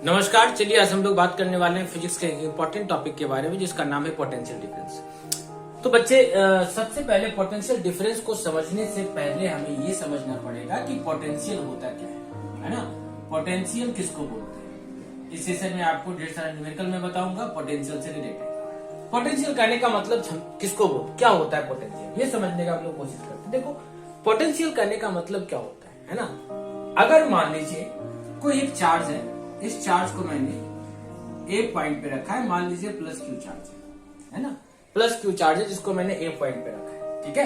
नमस्कार। चलिए आज हम लोग बात करने वाले हैं फिजिक्स के एक इम्पोर्टेंट टॉपिक के बारे में जिसका नाम है पोटेंशियल डिफरेंस। तो बच्चे सबसे पहले पोटेंशियल डिफरेंस को समझने से पहले हमें ये समझना पड़ेगा कि पोटेंशियल होता क्या है ना। पोटेंशियल किसको बोलते हैं, इस सेशन में आपको ढेर सारा न्यूमेरिकल में बताऊंगा पोटेंशियल से रिलेटेड। पोटेंशियल कहने का मतलब किसको क्या होता है पोटेंशियल, ये समझने का हम लोग कोशिश करते हैं। देखो पोटेंशियल कहने का मतलब क्या होता है ना। अगर मान लीजिए कोई एक चार्ज है, इस चार्ज को मैंने ए पॉइंट पे रखा है, मान लीजिए प्लस क्यू चार्ज है ना, प्लस क्यू चार्ज है जिसको मैंने ए पॉइंट पे रखा है, ठीक है।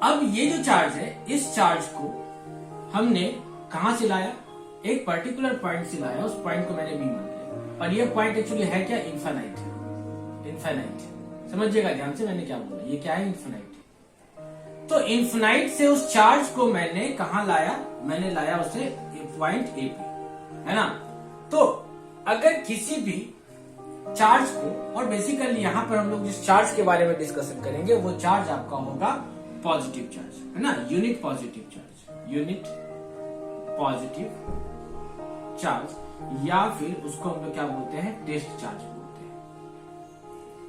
अब ये जो चार्ज है, इस चार्ज को हमने कहां से लाया, एक पर्टिकुलर पॉइंट से लाया, उस पॉइंट को मैंने बी मान लिया। और ये पॉइंट एक्चुअली है क्या, इन्फिनाइट। इन्फिनाइट समझिएगा ध्यान से, मैंने क्या बोला, ये क्या है, इन्फिनाइट। तो इन्फिनाइट से उस चार्ज को मैंने कहा लाया, मैंने लाया उसे पॉइंट ए पे, है ना। तो अगर किसी भी चार्ज को, और बेसिकली यहां पर हम लोग जिस चार्ज के बारे में डिस्कशन करेंगे वो चार्ज आपका होगा पॉजिटिव चार्ज, है ना, unit positive charge, unit positive charge, या फिर उसको हम लोग क्या बोलते हैं, टेस्ट चार्ज बोलते हैं,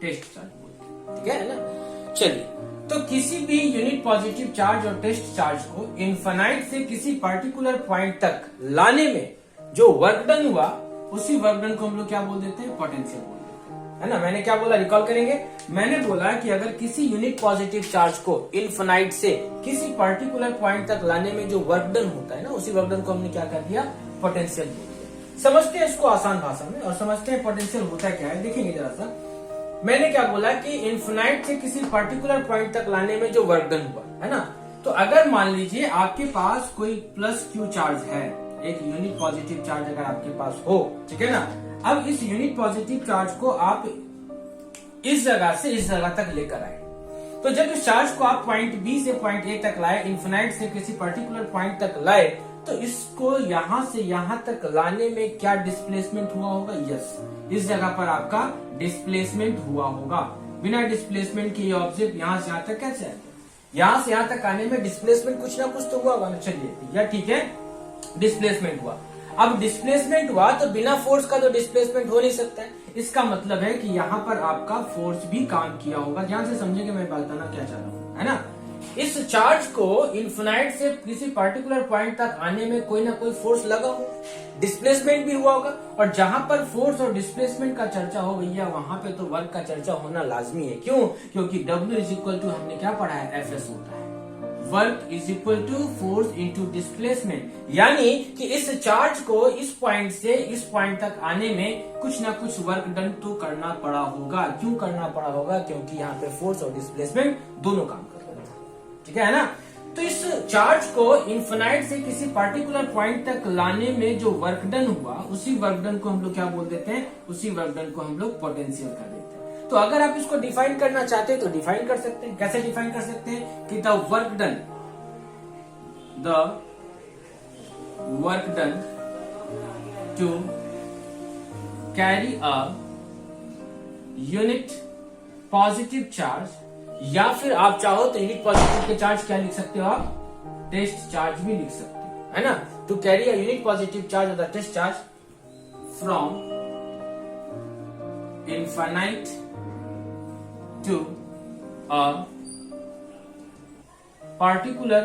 टेस्ट चार्ज बोलते हैं, ठीक है ना। चलिए, तो किसी भी यूनिट पॉजिटिव चार्ज और टेस्ट चार्ज को इन्फिनाइट से किसी पर्टिकुलर पॉइंट तक लाने में जो वर्क डन हुआ, उसी वर्क डन को हम लोग क्या बोल देते हैं, पोटेंशियल बोल देते हैं, है ना। मैंने क्या बोला, रिकॉल करेंगे, मैंने बोला कि अगर किसी यूनिट पॉजिटिव चार्ज को इन्फिनाइट से किसी पर्टिकुलर पॉइंट तक लाने में जो वर्क डन होता है ना, उसी वर्क डन को हमने क्या कर दिया, पोटेंशियल बोल दिया। समझते हैं इसको आसान भाषा में और समझते हैं पोटेंशियल होता क्या है। देखेंगे जरा सा, मैंने क्या बोला कि इन्फिनाइट से किसी पर्टिकुलर पॉइंट तक लाने में जो वर्क डन हुआ, है ना। तो अगर मान लीजिए आपके पास कोई प्लस क्यू चार्ज है, एक यूनिट पॉजिटिव चार्ज अगर आपके पास हो, ठीक है ना। अब इस यूनिट पॉजिटिव चार्ज को आप इस जगह से इस जगह तक लेकर आए, तो जब इस चार्ज को आप पॉइंट बी से पॉइंट ए तक लाए, इन्फिनाइट से किसी पर्टिकुलर पॉइंट तक लाए, तो इसको यहां से यहां तक लाने में क्या डिस्प्लेसमेंट हुआ होगा, यस, इस जगह पर आपका डिस्प्लेसमेंट हुआ होगा। बिना डिस्प्लेसमेंट के ये ऑब्जेक्ट यहां से यहां तक कैसे आएगा, यहां से यहां तक आने में डिस्प्लेसमेंट कुछ ना कुछ तो हुआ होगा ना। चलिए या ठीक है, डिस्प्लेसमेंट हुआ। अब डिस्प्लेसमेंट हुआ तो बिना फोर्स का तो डिस्प्लेसमेंट हो नहीं सकता है। इसका मतलब है कि यहाँ पर आपका फोर्स भी काम किया होगा। ध्यान से समझेंगे मैं बताना क्या चाह रहा हूँ, है ना। इस चार्ज को इन्फिनाइट से किसी पर्टिकुलर पॉइंट तक आने में कोई ना कोई फोर्स लगा हो, डिस्प्लेसमेंट भी हुआ होगा। और जहां पर फोर्स और डिस्प्लेसमेंट का चर्चा हो भैया, वहां पे तो वर्क का चर्चा होना लाजमी है। क्यों, क्योंकि W इज इक्वल टू, हमने क्या पढ़ा है, FS होता है, work is equal to force into displacement. यानी कि इस चार्ज को इस पॉइंट से इस पॉइंट तक आने में कुछ ना कुछ वर्क डन तो करना पड़ा होगा। क्यों करना पड़ा होगा, क्योंकि यहाँ पे फोर्स और डिस्प्लेसमेंट दोनों काम कर रहे थे, ठीक है ना। तो इस चार्ज को इन्फिनाइट से किसी पर्टिकुलर पॉइंट तक लाने में जो वर्क डन हुआ, उसी वर्क डन को हम लोग क्या बोल देते हैं, उसी वर्क डन को हम लोग पोटेंशियल कर देते हैं। तो अगर आप इसको डिफाइन करना चाहते हैं तो डिफाइन कर सकते हैं। कैसे डिफाइन कर सकते हैं कि the work done to carry a unit positive charge, या फिर आप चाहो तो यूनिट पॉजिटिव के चार्ज क्या लिख सकते हो आप, टेस्ट चार्ज भी लिख सकते हो, है ना। To carry a unit positive charge और the test charge from infinite to a particular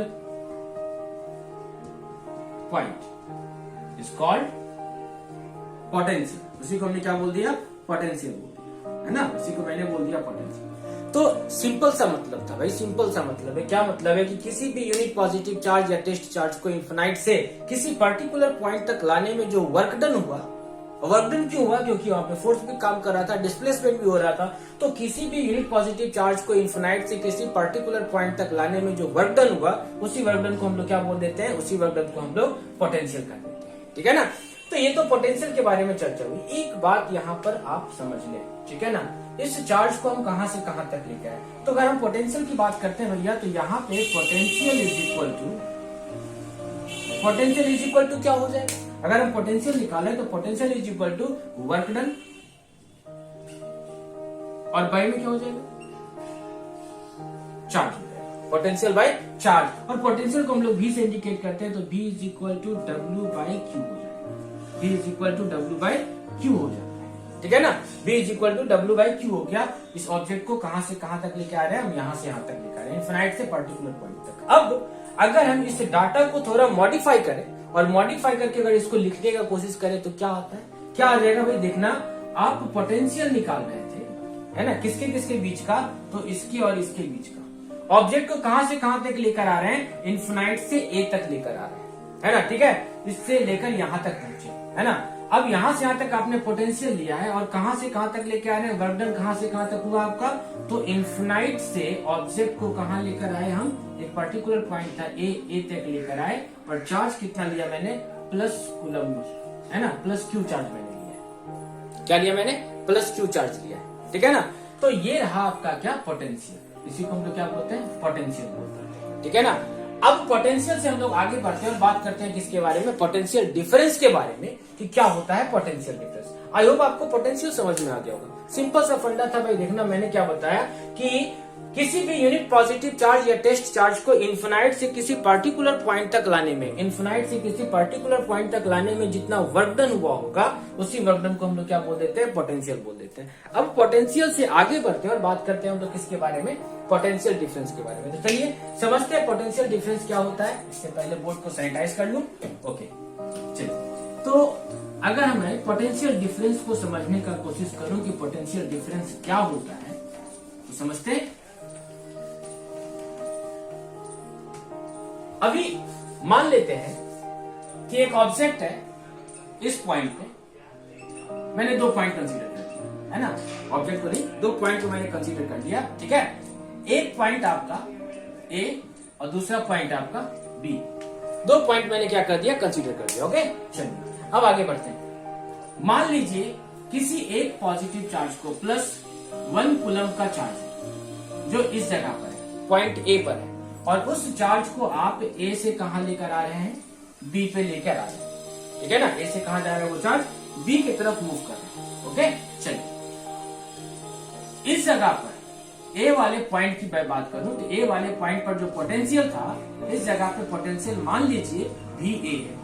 point is called potential। उसी को हमने क्या बोल दिया, पोटेंशियल बोल दिया, है ना। उसी को मैंने बोल दिया पोटेंशियल। तो सिंपल सा मतलब था भाई, सिंपल सा मतलब है। क्या मतलब है कि किसी भी यूनिट पॉजिटिव चार्ज या टेस्ट चार्ज को इन्फिनाइट से किसी पर्टिकुलर पॉइंट तक लाने में जो वर्क डन हुआ, वर्क डन क्यों हुआ, क्योंकि वहां पे फोर्स भी काम कर रहा था, डिस्प्लेसमेंट भी हो रहा था। तो किसी भी यूनिट पॉजिटिव चार्ज को इन्फिनाइट से किसी पर्टिकुलर पॉइंट तक लाने में जो वर्क डन हुआ, उसी वर्क डन को हम लोग क्या बोल देते हैं, उसी वर्क डन को हम लोग पोटेंशियल कर देते हैं, ठीक है ना। तो ये तो पोटेंशियल के बारे में चर्चा हुई। एक बात यहाँ पर आप समझ लें, ठीक है ना, इस चार्ज को हम कहां से कहां तक लेके आए। तो अगर हम पोटेंशियल की बात करते हैं भैया, तो यहाँ पे पोटेंशियल इज इक्वल टू क्या हो जाएगा, अगर हम पोटेंशियल निकालें तो potential is equal to work done, और बाय में क्या हो जाएगा, चार्ज हो जाएगा, पोटेंशियल बाय चार्ज। और पोटेंशियल को हम लोग V से इंडिकेट करते हैं, तो V is equal to W by q हो जाएगा। V is equal to W by q हो जाता है, ठीक है ना। V is equal to W by q हो गया। इस ऑब्जेक्ट को कहां से कहां तक लेके आ रहे हैं हम, यहां से यहां तक लेके आ रहे हैं, इनफिनाइट से पर्टिकुलर पॉइंट तक। अब अगर हम इस डाटा को थोड़ा मॉडिफाई करें और मॉडिफाई करके अगर इसको लिखने का कोशिश करें तो क्या होता है, क्या आ जाएगा भाई, देखना आप पोटेंशियल निकाल रहे थे, है ना, किसके किसके बीच का, तो इसकी और इसके बीच का। ऑब्जेक्ट को कहां से कहां तक लेकर आ रहे हैं, इन्फिनाइट से ए तक लेकर आ रहे हैं, है ना, ठीक है, इससे लेकर यहां तक पहुंचे, है ना। अब यहां से यहां तक आपने पोटेंशियल लिया है और कहां से कहां तक लेके आ रहे हैं, वर्क डन कहां से कहां तक हुआ आपका, तो इन्फिनाइट से ऑब्जेक्ट को कहां लेकर आए हम, एक पर्टिकुलर पॉइंट था ए तक लेकर आए, और चार्ज कितना लिया मैंने, प्लस कूलम, है ना, प्लस क्यू चार्ज मैंने लिया। क्या लिया मैंने, प्लस क्यू चार्ज लिया, ठीक है ना। तो ये रहा आपका क्या, पोटेंशियल, इसी को हम लोग क्या बोलते हैं, पोटेंशियल बोलते हैं, ठीक है ना। अब पोटेंशियल से हम लोग आगे बढ़ते हैं और बात करते हैं किसके बारे में, पोटेंशियल डिफरेंस के बारे में, कि क्या होता है पोटेंशियल डिफरेंस। आई होप आपको पोटेंशियल समझ में आ गया होगा। सिंपल सा फंडा था भाई, देखना मैंने क्या बताया कि किसी भी यूनिट पॉजिटिव चार्ज या टेस्ट चार्ज को इन्फिनाइट से किसी पर्टिकुलर पॉइंट तक लाने में, इन्फिनाइट से किसी पर्टिकुलर पॉइंट तक लाने में जितना वर्क डन हुआ होगा, उसी वर्क डन को हम लोग क्या बोल देते हैं, पोटेंशियल बोल देते हैं। अब पोटेंशियल से आगे बढ़ते हैं और बात करते हैं हम लोग किसके बारे में, पोटेंशियल डिफरेंस के बारे में। तो चलिए समझते हैं पोटेंशियल डिफरेंस क्या होता है। इससे पहले बोर्ड को सैनिटाइज कर लूं, ओके। चलिए, तो अगर हमें पोटेंशियल डिफरेंस को समझने का कोशिश करूं कि पोटेंशियल डिफरेंस क्या होता है, तो समझते हैं। अभी मान लेते हैं कि एक ऑब्जेक्ट है, इस पॉइंट पे मैंने दो पॉइंट कंसीडर कर दिया, है ना, ऑब्जेक्ट को नहीं, दो पॉइंट को मैंने कंसीडर कर दिया, ठीक है। एक पॉइंट आपका ए और दूसरा पॉइंट आपका बी, दो पॉइंट मैंने क्या कर दिया, कंसीडर कर दिया, ओके। चलिए अब आगे बढ़ते हैं। मान लीजिए किसी एक पॉजिटिव चार्ज को प्लस 1 कूलम का चार्ज है, जो इस जगह पर है, पॉइंट ए पर है, और उस चार्ज को आप ए से कहां लेकर आ रहे हैं, बी पे लेकर आ रहे हैं, ठीक है ना। ए से कहां जा रहा है वो चार्ज, बी की तरफ मूव कर रहे हैं, ओके। चलिए इस जगह पर ए वाले पॉइंट की मैं बात करूं तो ए वाले पॉइंट पर जो पोटेंशियल था, इस जगह पे पोटेंशियल मान लीजिए VA है,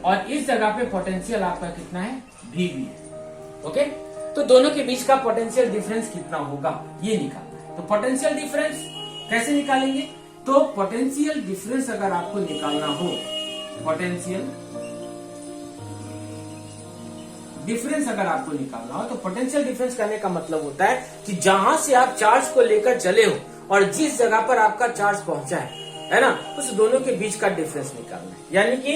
और इस जगह पे पोटेंशियल आपका कितना है, VB है, ओके। तो दोनों के बीच का पोटेंशियल डिफरेंस कितना होगा, ये निकालना है। तो पोटेंशियल डिफरेंस कैसे निकालेंगे, तो पोटेंशियल डिफरेंस अगर आपको निकालना हो, पोटेंशियल डिफरेंस अगर आपको निकालना हो, तो पोटेंशियल डिफरेंस करने का मतलब होता है कि जहां से आप चार्ज को लेकर चले हो और जिस जगह पर आपका चार्ज पहुंचा है ना, उस दोनों के बीच का डिफरेंस निकालना है। यानी कि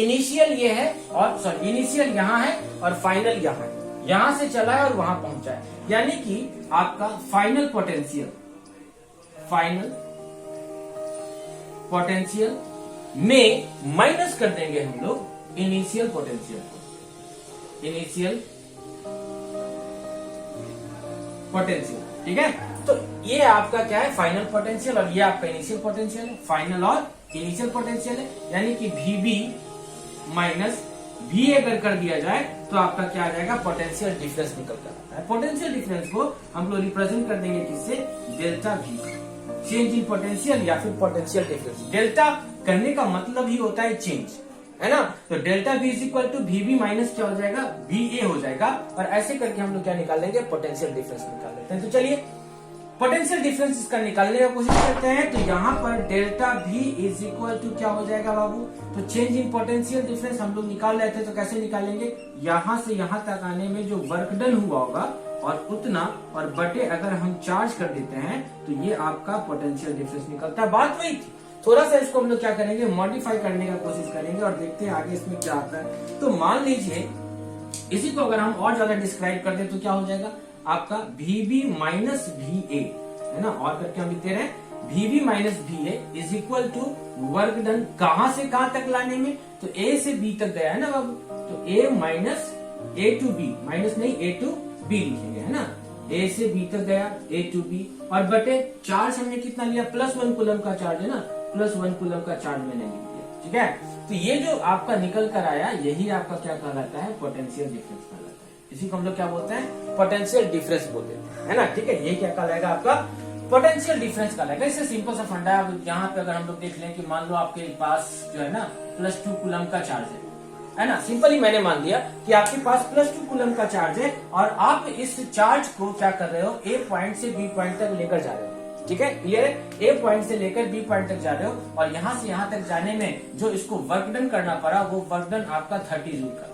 इनिशियल ये है और सॉरी इनिशियल यहाँ है और फाइनल यहाँ है, यहां से चला है और वहां पहुंचा है, यानी कि आपका फाइनल पोटेंशियल में माइनस कर देंगे हम लोग इनिशियल पोटेंशियल को, इनिशियल पोटेंशियल, ठीक है। तो ये आपका क्या है, फाइनल पोटेंशियल, और ये आपका इनिशियल पोटेंशियल है, फाइनल और इनिशियल पोटेंशियल है। यानी कि VB माइनस V अगर कर दिया जाए तो आपका क्या आ जाएगा, पोटेंशियल डिफरेंस निकल कर आता है। पोटेंशियल डिफरेंस को हम लोग रिप्रेजेंट कर देंगे किससे, delta V, change in potential या फिर पोटेंशियल डिफरेंस। डेल्टा करने का मतलब ही होता है चेंज, है ना। तो delta V is equal to VB minus क्या हो जाएगा, VA हो जाएगा, और ऐसे करके हम लोग क्या निकाल लेंगे, पोटेंशियल डिफरेंस निकाल लेते हैं। तो चलिए पोटेंशियल डिफरेंस इसका निकालने का कोशिश करते हैं। तो यहाँ पर delta V is equal to क्या हो जाएगा बाबू, तो चेंज इन पोटेंशियल डिफरेंस हम लोग निकाल रहे थे, तो कैसे निकालेंगे, यहाँ से यहाँ तक आने में जो वर्क डन हुआ होगा और उतना, और बटे अगर हम चार्ज कर देते हैं तो ये आपका पोटेंशियल डिफरेंस निकलता है। बात वही थी, थोड़ा सा इसको हम लोग क्या करेंगे, मॉडिफाई करने का कोशिश करेंगे और देखते हैं आगे इसमें क्या आता है। तो मान लीजिए इसी को अगर हम और ज्यादा डिस्क्राइब कर दे तो क्या हो जाएगा, आपका VB माइनस VA, है ना, और करके हम लिखते रहे VB minus VA is equal to work done कहां से कहां तक लाने में, तो A से B तक गया है ना बाबू, तो A minus A to B, minus नहीं A टू B लिखेंगे, है ना, A से B तक गया, A टू B, और बटे चार्ज हमने कितना लिया, प्लस 1 कूलम का चार्ज है ना, प्लस 1 कूलम का चार्ज मैंने लिख दिया, ठीक है। तो ये जो आपका निकल कर आया, यही आपका क्या कहलाता है, पोटेंशियल डिफरेंस कहलाता है। इसी को हम लोग क्या बोलते हैं, पोटेंशियल डिफरेंस बोलते हैं, है ना, ठीक है। ये क्या कहलाएगा, आपका पोटेंशियल डिफरेंस कहलाएगा। इससे सिंपल सा फंडा है। यहाँ पे अगर हम लोग देख लें कि मान लो आपके पास जो है ना प्लस 2 कूलम का चार्ज है, है ना, सिंपली मैंने मान लिया कि आपके पास +2 कूलम का चार्ज है और आप इस चार्ज को क्या कर रहे हो, ए पॉइंट से बी पॉइंट तक लेकर जा रहे हो। ठीक है, क्लियर है। ए पॉइंट से लेकर बी पॉइंट तक जा रहे हो और यहां से यहां तक जाने में जो इसको वर्क डन करना पड़ा वो वर्क डन आपका 30 जूल का,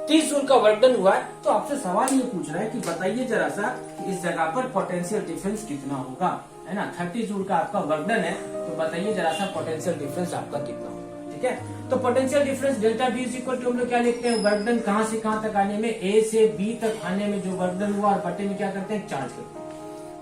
30 जूल का वर्क डन हुआ है। तो आपसे सवाल ये पूछ रहा है कि बताइए जरा सा कि इस जगह पर पोटेंशियल डिफरेंस कितना होगा, है ना। 30 जूल का आपका वर्क डन है, तो बताइए जरा सा पोटेंशियल डिफरेंस आपका कितना होगा। ठीक है, तो potential difference delta B is equal to हम लोग क्या लिखते हैं, वर्क डन कहां से कहां तक आने में, ए से बी तक आने में जो वर्क डन हुआ और बटे में क्या करते हैं, चार्ज करते हैं।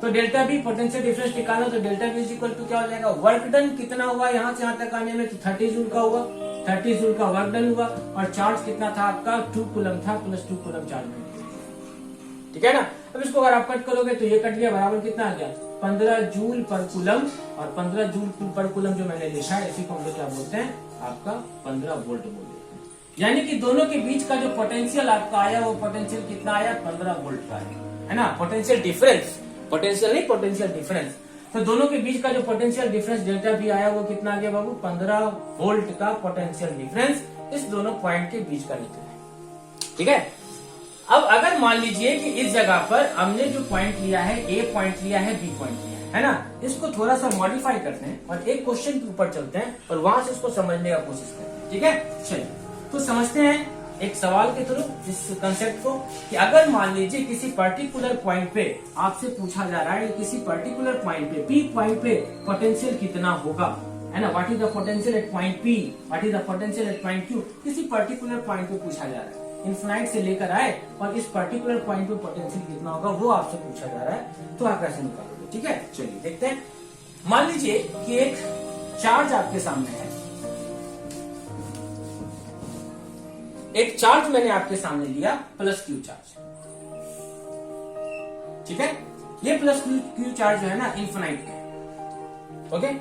तो डेल्टा बी पोटेंशियल डिफरेंस निकालो तो delta B is equal to क्या हो जाएगा, वर्क डन कितना हुआ यहाँ से यहाँ तक आने में, तो 30 जूल का हुआ, 30 जूल का वर्क डन हुआ और चार्ज कितना था आपका, 2 कूलम था, +2 कूलम चार्ज में। ठीक है ना। अब इसको अगर आप कट करोगे तो ये कट गया, बराबर कितना आ गया, 15 जूल पर कूलम, और 15 जूल पर कूलम जो मैंने लिखा है इसी को हम लोग क्या बोलते हैं, आपका 15 वोल्ट बोलते हैं। यानी कि दोनों के बीच का जो पोटेंशियल आपका आया वो पोटेंशियल कितना आया, 15 वोल्ट का है ना। पोटेंशियल डिफरेंस, पोटेंशियल नहीं, पोटेंशियल डिफरेंस। तो दोनों के बीच का जो पोटेंशियल डिफरेंस डेल्टा बी आया वो कितना आ गया बाबू, 15 वोल्ट का पोटेंशियल डिफरेंस इस दोनों पॉइंट के बीच का निकला है। ठीक है, अब अगर मान लीजिए कि इस जगह पर हमने जो पॉइंट लिया है, ए पॉइंट लिया है, बी पॉइंट लिया है ना, इसको थोड़ा सा मॉडिफाई करते हैं और एक क्वेश्चन के ऊपर चलते हैं और वहां से इसको समझने का कोशिश करते हैं। ठीक है, चलिए तो समझते हैं एक सवाल के थ्रू इस कंसेप्ट को कि अगर मान लीजिए किसी पर्टिकुलर पॉइंट पे आपसे पूछा जा रहा है कि किसी पर्टिकुलर पॉइंट पे, पी पॉइंट पे पोटेंशियल कितना होगा, है ना, what is the potential at point P, what is the potential at point Q, किसी पर्टिकुलर पॉइंट पे पूछा जा रहा है, इन्फिनाइट से लेकर आए और इस पर्टिकुलर पॉइंट पे पोटेंशियल कितना होगा वो आपसे पूछा जा रहा है, तो आप कैसे निकालोगे। ठीक है, चलिए देखते हैं। मान लीजिए कि एक चार्ज आपके सामने है, एक चार्ज मैंने आपके सामने लिया +Q चार्ज। ठीक है, ये +Q चार्ज जो है ना इन्फिनाइट है। ओके,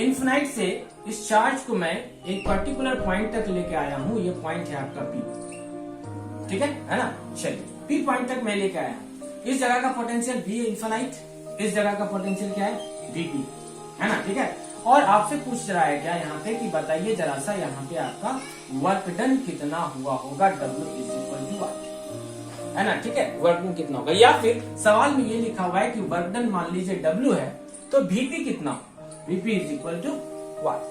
इन्फिनाइट से इस चार्ज को मैं एक पर्टिकुलर पॉइंट तक लेके आया हूं, ये पॉइंट है आपका P। ठीक है ना, चलिए P पॉइंट तक मैं लेके आया हूं। इस जगह का पोटेंशियल V इन्फिनाइट, इस जगह का पोटेंशियल क्या है, VP, है ना। ठीक है, और आपसे पूछ रहा है क्या यहाँ पे कि बताइए जरा सा यहाँ पे आपका वर्क डन कितना हुआ होगा, W इज इक्वल टू वाट, है ना। ठीक है, वर्क डन कितना होगा, या फिर सवाल में ये लिखा हुआ है कि वर्क डन मान लीजिए W है तो VP कितना होगा, VP इज इक्वल टू वाट,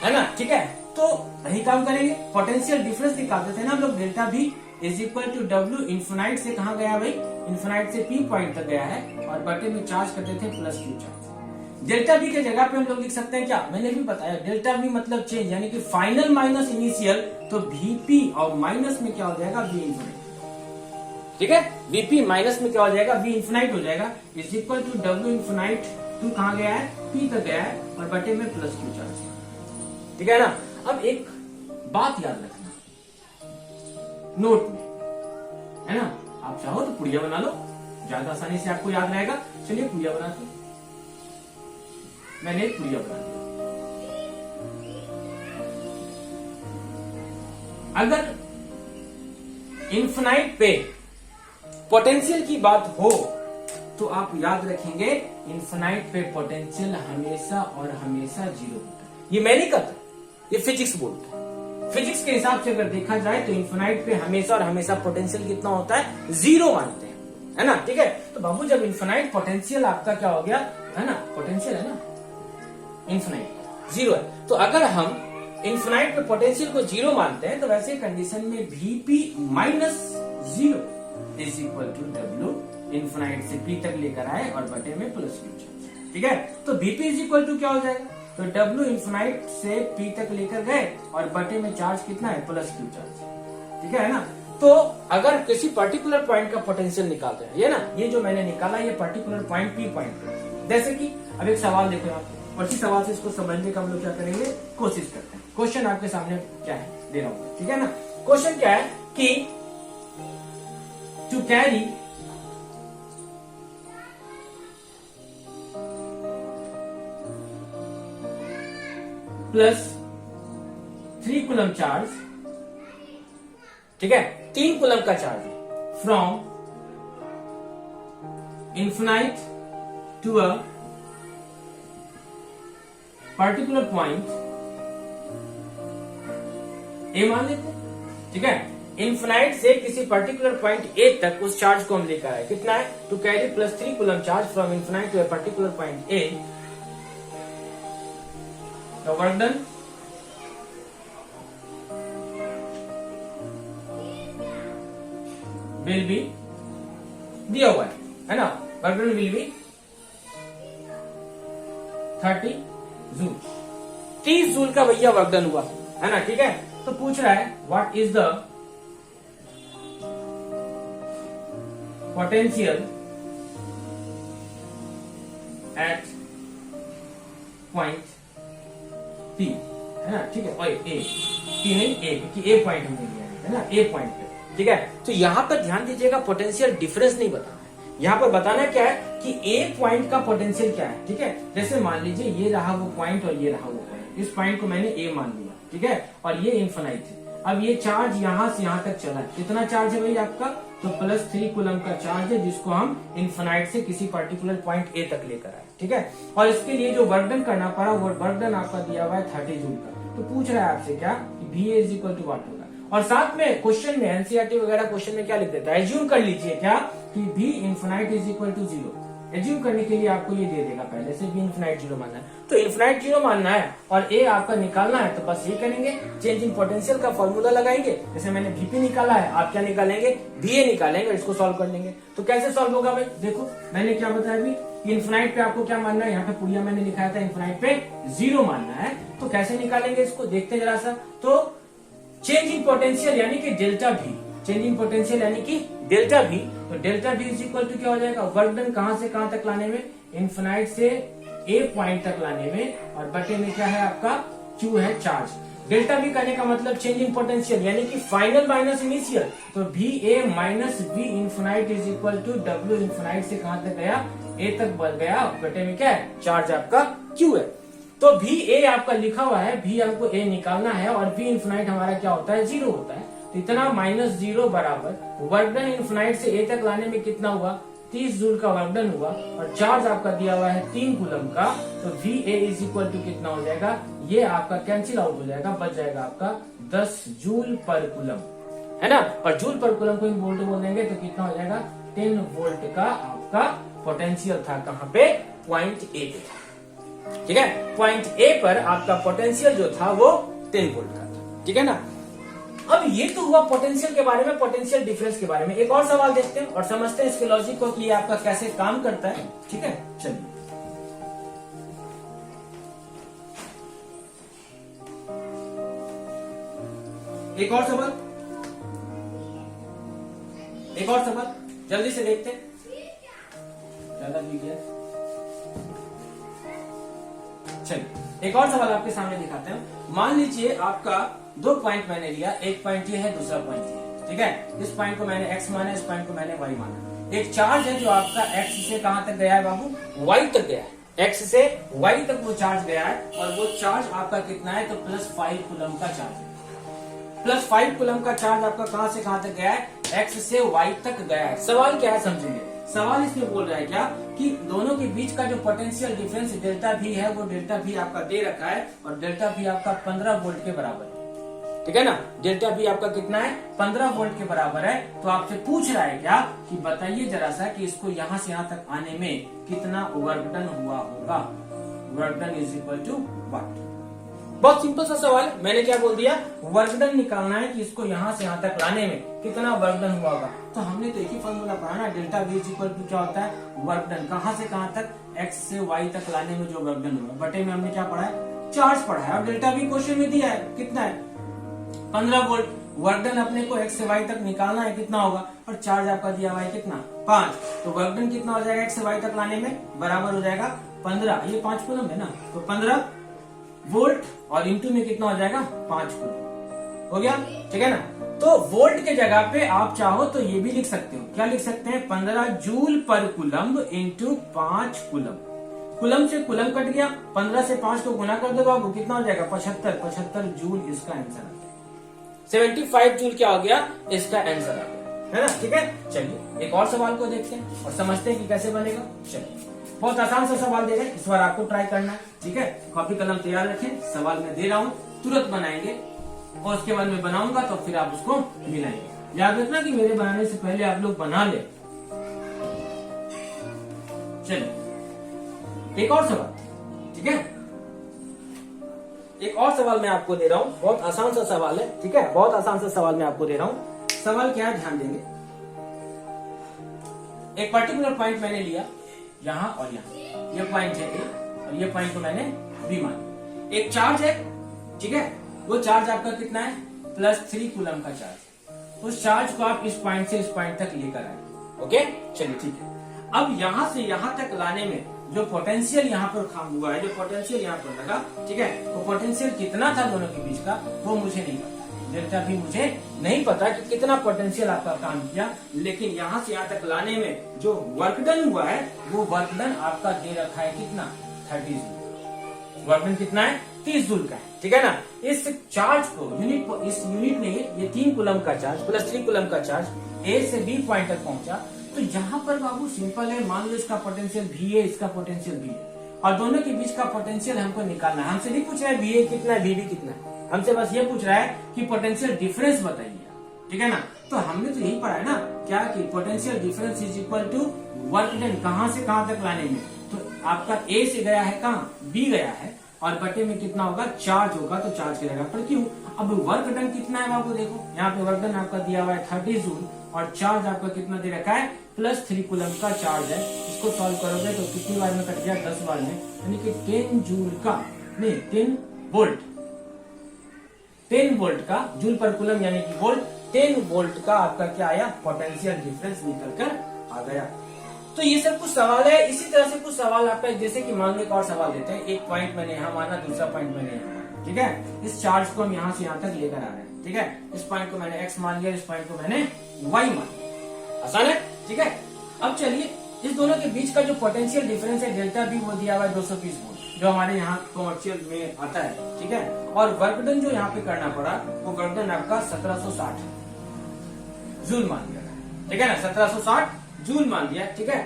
है ना। ठीक है, तो यही काम करेंगे, पोटेंशियल डिफरेंस निकालते थे ना हम लोग, delta V is equal to W infinite से कहाँ गया भाई, इन्फिनाइट से P पॉइंट तक गया है और बटे में चार्ज करते थे +Q चार्ज। डेल्टा बी के जगह पे हम लोग लिख सकते हैं क्या, मैंने भी बताया डेल्टा बी मतलब चेंज, यानी कि फाइनल माइनस इनिशियल, तो वीपी और माइनस में क्या हो जाएगा, वी इन्फिनाइट। ठीक है, वीपी माइनस में क्या हो जाएगा, वी इन्फिनाइट हो जाएगा, is equal to W infinite, to कहां गया है, पी तक गया है और बटे में +Q चार्ज। ठीक है ना। अब एक बात याद रखना नोट में, है ना, आप चाहो तो पुड़िया बना लो, ज्यादा आसानी से आपको याद रहेगा। चलिए पुड़िया बनाते हैं, मैंने एक पुड़िया बना दिया। अगर इन्फिनाइट पे पोटेंशियल की बात हो तो आप याद रखेंगे इन्फिनाइट पे पोटेंशियल हमेशा और हमेशा 0 होता है। ये मैं नहीं कहता, ये फिजिक्स बोलता है। फिजिक्स के हिसाब से अगर देखा जाए तो इन्फिनाइट पे हमेशा और हमेशा पोटेंशियल कितना होता है, 0 मानते हैं, है ना। ठीक है, तो बाबू जब इन्फिनाइट पोटेंशियल आपका क्या हो गया, है ना, पोटेंशियल है ना, इन्फिनाइट 0 है, तो अगर हम इन्फिनाइट पे पोटेंशियल को 0 मानते हैं तो वैसे कंडीशन में Vp minus 0 is equal to W infinite से P तक लेकर आए और बटे में +Q चार्ज। ठीक है, तो Vp इज इक्वल टू क्या हो जाएगा, तो W इन्फिनाइट से P तक लेकर गए और बटे में चार्ज कितना है, +Q चार्ज। ठीक है ना। तो अगर किसी पर्टिकुलर पॉइंट का पोटेंशियल निकालते हैं, ये ना, ये जो मैंने निकाला ये पर्टिकुलर पॉइंट P पॉइंट, जैसे कि अब एक सवाल देखो यहाँ, और इसी सवाल से इसको समझने का हम लोग क्या करेंगे, कोशिश करते हैं। क्वेश्चन आपके सामने क्या है, दे रहा हूं, ठीक है ना। क्वेश्चन क्या है कि टू कैरी +3 कूलम चार्ज, ठीक है, 3 कूलम का charge from infinite to a particular point A मान लेते हैं, ठीक है। इन्फिनाइट से किसी पर्टिकुलर पॉइंट ए तक उस चार्ज को हम लेकर आए, कितना है, to carry +3 coulomb charge from infinite to a particular point A, the work done will be, दिया हुआ है ना, work done will be 30 joule, 30 joule का भैया वर्क डन हुआ है ना, ठीक है। तो पूछ रहा है what is the potential at point P, है ना, ठीक है, और ए पी नहीं ए, क्योंकि ए पॉइंट हमने लिया है ना, ए पॉइंट पे, ठीक है। तो यहां पर ध्यान दीजिएगा, पोटेंशियल डिफरेंस नहीं बताना है, यहां पर बताना क्या है कि ए पॉइंट का पोटेंशियल क्या है, ठीक है। जैसे मान लीजिए ये रहा वो पॉइंट और ये रहा वो पॉइंट, इस पॉइंट को मैंने ए मान लिया, ठीक है, और ये इन्फिनाइट है। अब ये चार्ज यहां से यहां तक चला है, कितना चार्ज है भाई आपका, तो +3 कूलम का चार्ज है, जिसको हम इन्फिनाइट से किसी पर्टिकुलर पॉइंट ए तक लेकर आए, ठीक है। और इसके लिए जो वर्क डन करना पड़ा, वो वर्क डन आपका दिया हुआ है 30 जूल का। तो पूछ रहा है आपसे क्या, VA = व्हाट होगा, और साथ में क्वेश्चन में एनसीईआरटी वगैरह क्वेश्चन में क्या लिख देता है, एज्यूम कर लीजिए क्या कि V इन्फिनाइट = 0, एज्यूम करने के लिए आपको ये दे देगा पहले से, V इन्फिनाइट 0 मानना है, तो इन्फिनाइट 0 मानना है और ए आपका निकालना है, तो बस ये करेंगे, चेंज इन पोटेंशियल का फॉर्मूला लगाएंगे, जैसे मैंने VP निकाला है, आप क्या निकालेंगे, VA निकालेंगे, इसको सॉल्व कर लेंगे। तो कैसे सॉल्व होगा भाई, देखो मैंने क्या बताया अभी, इन्फिनाइट पे आपको क्या मानना है, यहाँ पे पुड़िया मैंने लिखाया था, इन्फिनाइट पे 0 मानना है, तो कैसे निकालेंगे इसको, देखते हैं जरा सा। तो चेंज इन पोटेंशियल यानी कि delta V, change in potential यानी कि डेल्टा V, तो डेल्टा V = क्या हो जाएगा, वर्क डन कहां से कहां तक लाने में, इन्फिनाइट से ए पॉइंट तक लाने में, और बटे में क्या है आपका, Q है चार्ज। डेल्टा V करने का मतलब चेंज इन पोटेंशियल यानी कि फाइनल माइनस इनिशियल, तो VA minus V infinite = W infinite से कहां तक गया, ए तक बढ़ गया, बटे में क्या है, चार्ज आपका Q है। तो VA आपका लिखा हुआ है, V हमको A निकालना है, और V इन्फिनाइट हमारा क्या होता है, 0 होता है, तो इतना -0 बराबर वर्क डन इन्फिनाइट से ए तक लाने में कितना हुआ, 30 जूल का वर्क डन हुआ, और चार्ज आपका दिया हुआ है 3 कूलम का, तो VA = कितना हो जाएगा, ये आपका कैंसिल आउट हो जाएगा, बच जाएगा आपका 10 जूल पर कूलम, है ना, और जूल पर कूलम को इन वोल्ट बोल देंगे, तो कितना हो जाएगा, 10 वोल्ट का आपका पोटेंशियल था, कहां पे, पॉइंट ए पे था, ठीक है। पॉइंट ए पर आपका पोटेंशियल जो था वो 10 वोल्ट का था, ठीक है ना। अब ये तो हुआ पोटेंशियल के बारे में, पोटेंशियल डिफरेंस के बारे में। एक और सवाल देखते हैं और समझते हैं इसके लॉजिक को कि ये आपका कैसे काम करता है, ठीक है। चलिए एक और सवाल, एक और सवाल जल्दी से देखते हैं, ज्यादा लीजिए। चलिए एक और सवाल आपके सामने दिखाते हैं। मान लीजिए आपका 2 पॉइंट मैंने लिया, एक पॉइंट ये है, दूसरा पॉइंट ये है, ठीक है। इस पॉइंट को मैंने x माना, इस पॉइंट को मैंने y माना। एक चार्ज है जो आपका x से कहां तक गया है बाबू, y तक गया है, x से y तक वो चार्ज गया है, और वो चार्ज आपका कितना है, तो +5 कूलम का चार्ज है। +5 कूलम का चार्ज आपका कहां से कहां तक गया है, x से y तक गया है। सवाल क्या है समझिए, सवाल इसमें बोल रहा है क्या कि दोनों के बीच का जो पोटेंशियल डिफरेंस डेल्टा V है, वो डेल्टा V आपका दे रखा है, और डेल्टा V आपका 15 वोल्ट के बराबर है, ठीक है ना। डेल्टा V आपका कितना है, 15 वोल्ट के बराबर है। तो आपसे पूछ रहा है क्या कि बताइए जरा सा कि इसको यहां से यहां तक आने में कितना वर्क डन हुआ होगा, वर्क डन = व्हाट। बहुत सिंपल सा सवाल है, मैंने क्या बोल दिया, वर्क डन निकालना है कि इसको यहां से यहां तक लाने में कितना वर्क डन हुआ होगा। तो हमने तो एक ही फॉर्मूला पढ़ा ना, डेल्टा V = क्या होता है, वर्क डन कहां से कहां तक, x से y तक लाने में जो वर्क डन हुआ, बटे में हमने क्या पढ़ा है, चार्ज पढ़ा है। और डेल्टा V क्वेश्चन में दिया है, कितना है, 15 वोल्ट। वर्क डन अपने को x से y तक निकालना है, कितना होगा, और चार्ज आपका दिया हुआ है कितना, 5। तो वर्क डन कितना हो जाएगा, x से y तक लाने में बराबर हो जाएगा 15, ये 5 कूलम है ना, तो 15 वोल्ट, और इंटू में कितना हो जाएगा, 5 कूलम हो गया, ठीक है ना। तो वोल्ट के जगह पे आप चाहो तो ये भी लिख सकते हो, क्या लिख सकते हैं, 15 जूल पर कूलम इंटू 5 कूलम। कूलम से कूलम कट गया, 15 से 5 को गुना कर दो बाबू, कितना हो जाएगा, 75 जूल इसका आंसर आ गया। 75 जूल क्या हो गया, इसका आंसर आ गया, है ना, ठीक है। चलिए एक और सवाल को देखते हैं और समझते हैं कि कैसे बनेगा। चलिए बहुत आसान सा सवाल दे रहे हैं, इस बार आपको ट्राई करना है, ठीक है। कॉपी कलम तैयार रखें, सवाल मैं दे रहा हूँ, तुरंत बनाएंगे, और उसके बाद मैं बनाऊंगा तो फिर आप उसको मिलाएंगे। याद रखना कि मेरे बनाने से पहले आप लोग बना ले। चलिए एक और सवाल, ठीक है, एक और सवाल मैं आपको दे रहा हूं, बहुत आसान सा सवाल है, ठीक है, बहुत आसान सा सवाल मैं आपको दे रहा हूं। सवाल क्या है, ध्यान देंगे। एक पर्टिकुलर पॉइंट मैंने लिया यहां और यहां, ये पॉइंट है ए और ये पॉइंट को मैंने बी माना। एक चार्ज है, ठीक है, वो चार्ज आपका कितना है, +3 कूलम का चार्ज। उस चार्ज को आप इस पॉइंट से इस पॉइंट तक लेकर आए, ओके, चलिए ठीक है। अब यहां से यहां तक लाने में जो पोटेंशियल यहाँ पर काम हुआ है, जो पोटेंशियल यहाँ पर लगा, ठीक है, वो पोटेंशियल कितना था दोनों के बीच का, वो मुझे नहीं पता। डेल्टा भी मुझे नहीं पता कि कितना पोटेंशियल आपका काम किया, लेकिन यहाँ से यहाँ तक लाने में जो वर्क डन हुआ है, वो वर्क डन आपका दे रखा है कितना, 30 जूल। वर्क डन कितना है, 30 जूल का है, ठीक है ना। इस चार्ज को इस यूनिट में ये 3 कूलम का चार्ज +3 कूलम का चार्ज ए से बी पॉइंट तक पहुंचा। तो यहाँ पर बाबू सिंपल है, मान लो इसका पोटेंशियल भी है, इसका पोटेंशियल भी है, और दोनों के बीच का पोटेंशियल हमको निकालना है। हमसे नहीं पूछ रहा है भी कितना है, भी कितना है, हमसे बस ये पूछ रहा है कि पोटेंशियल डिफरेंस बताइए, ठीक है ना। तो हमने तो यही पढ़ा है ना, क्या कि potential difference is equal to work done, कहां से कहां तक लाने में। तो आपका ए से गया है कहाँ, बी गया है, और बटे में कितना होगा, चार्ज होगा, तो चार्ज करेगा पर क्यों। अब वर्क डन कितना है बाबू, देखो यहाँ पे वर्क डन आपका दिया हुआ है 30 जूल, और चार्ज आपका कितना दे रखा है, +3 कूलम का चार्ज है। इसको सॉल्व करोगे तो कितनी बार में कट गया, 10 बार में, यानी कि 10 जूल का, नहीं 10 वोल्ट, 10 वोल्ट का, जूल पर कूलम यानी कि वोल्ट, 10 वोल्ट का आपका क्या आया, पोटेंशियल डिफरेंस निकल कर आ गया। तो ये सब कुछ सवाल है। इसी तरह से कुछ सवाल आपका, जैसे कि मान लो एक और सवाल देते हैं, एक पॉइंट मैंने यहाँ माना, दूसरा पॉइंट मैंने यहाँ माना, ठीक है। इस चार्ज को हम यहाँ से यहाँ तक लेकर आ रहे हैं, ठीक है। इस पॉइंट को मैंने x मान लिया, इस पॉइंट को मैंने y मान लिया, आसान है, ठीक है। अब चलिए इस दोनों के बीच का जो पोटेंशियल डिफरेंस है डेल्टा भी, वो दिया हुआ है 220 वोल्ट, जो हमारे यहाँ कमर्शियल में आता है, ठीक है। और वर्क डन जो यहाँ पे करना पड़ा, वो वर्क डन आपका 1760 जूल मान लिया, ठीक है ना, 1760 जूल मान दिया, ठीक है।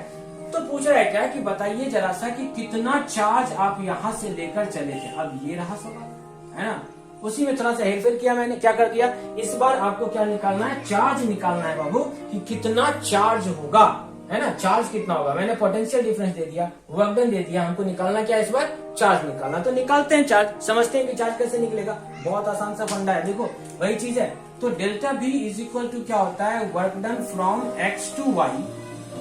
तो पूछ रहा है क्या कि बताइए जरा सा कि कितना चार्ज आप यहाँ से लेकर चले थे। अब ये रहा सवाल, है ना, उसी में थोड़ा सा हेरफेर किया मैंने। क्या कर दिया, इस बार आपको क्या निकालना है, चार्ज निकालना है बाबू, कि कितना चार्ज होगा, है ना, चार्ज कितना होगा। मैंने पोटेंशियल डिफरेंस दे दिया, वर्क डन दे दिया, हमको निकालना क्या है इस बार, चार्ज निकालना। तो निकालते हैं चार्ज, समझते हैं कि चार्ज कैसे निकलेगा। बहुत आसान सा फंडा है, देखो वही चीज है। तो डेल्टा भी इज इक्वल टू क्या होता है, work done from x to y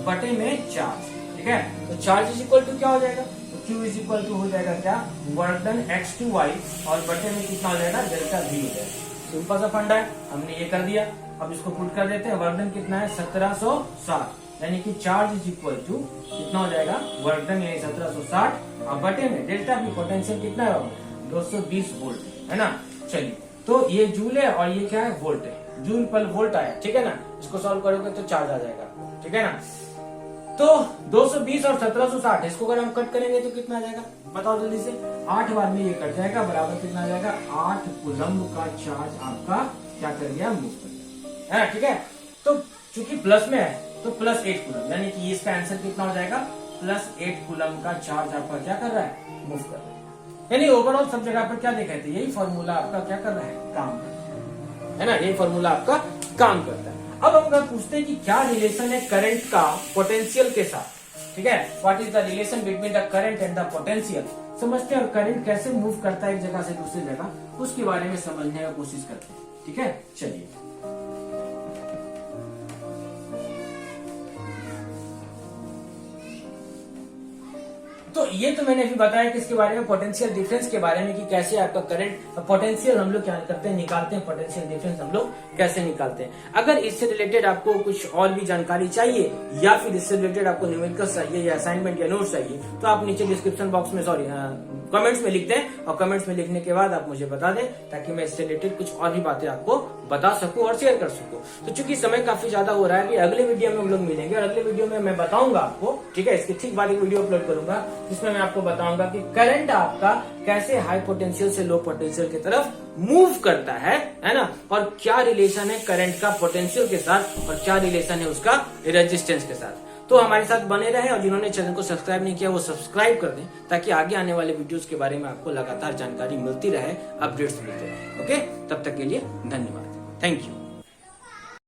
बटे में चार्ज, ठीक है। तो चार्ज इज इक्वल टू क्या हो जाएगा, तो Q इज इक्वल टू हो जाएगा क्या, work done x to y, और बटे में कितना हो जाएगा, डेल्टा भी हो जाएगा। सिंपल सा फंडा है, हमने ये कर दिया। अब इसको पुट कर देते हैं, वर्क डन कितना है, 1760, यानी कि चार्ज इज इक्वल टू कितना हो जाएगा, वर्क डन यानी 1760, और बटे में डेल्टा भी पोटेंशियल कितना है, 220 वोल्ट, है ना। चलिए, तो ये जूल है और ये क्या है, वोल्ट है, जूल पर वोल्ट आया, ठीक है ना। इसको सॉल्व करोगे तो चार्ज आ जाएगा, ठीक है ना। तो 220 और 1760, इसको अगर हम कट करेंगे तो कितना आ जाएगा, बताओ जल्दी से। 8 बार में ये कट जाएगा, बराबर कितना आ जाएगा, 8 कूलम का चार्ज आपका क्या कर दिया, मूव कर दिया, है ना, ठीक है। तो चूंकि प्लस में है तो +8 कूलम, यानी कि इसका आंसर कितना हो जाएगा, +8 कूलम का चार्ज आपका क्या कर रहा है, मूव कर रहा है। यानी ओवरऑल सब जगह पर क्या देखा थे, यही फॉर्मूला आपका क्या कर रहा है, काम कर रहा है ना, यही फॉर्मूला आपका काम करता है। अब हम अगर पूछते हैं कि क्या रिलेशन है करंट का पोटेंशियल के साथ, ठीक है, what is the relation between the current and the potential, समझते हैं। और करंट कैसे मूव करता है एक जगह से दूसरी जगह, उसके बारे में समझने की कोशिश करते हैं, ठीक है। चलिए, तो ये तो मैंने अभी बताया कि इसके बारे में, पोटेंशियल डिफरेंस के बारे में, कि कैसे आपका करंट पोटेंशियल हम लोग क्या करते हैं, निकालते हैं, पोटेंशियल डिफरेंस हम लोग कैसे निकालते हैं। अगर इससे रिलेटेड आपको कुछ और भी जानकारी चाहिए, या फिर इससे रिलेटेड आपको न्यूमेरिकल्स चाहिए, या असाइनमेंट या नोट्स चाहिए, तो आप नीचे डिस्क्रिप्शन बॉक्स में, कमेंट्स में लिख दें, और कमेंट्स में लिखने के बाद आप मुझे बता दें, ताकि मैं इससे रिलेटेड कुछ और भी बातें आपको बता सकूं और शेयर कर सकूं। तो चूंकि समय काफी ज्यादा हो रहा है, कि अगले वीडियो में हम लोग मिलेंगे, और अगले वीडियो में मैं बताऊंगा आपको, ठीक है, इसके ठीक बाद एक वीडियो अपलोड करूंगा, जिसमें मैं आपको बताऊंगा कि करंट आपका कैसे हाई पोटेंशियल से लो पोटेंशियल की तरफ मूव करता है ना, और क्या रिलेशन है करंट का पोटेंशियल के साथ, और क्या रिलेशन है उसका रेजिस्टेंस के साथ। तो हमारे साथ बने रहें, और जिन्होंने चैनल को सब्सक्राइब नहीं किया वो सब्सक्राइब कर दें, ताकि आगे आने वाले वीडियोस के बारे में आपको लगातार जानकारी मिलती रहे, अपडेट्स मिलते रहे। ओके, तब तक के लिए धन्यवाद, थैंक यू।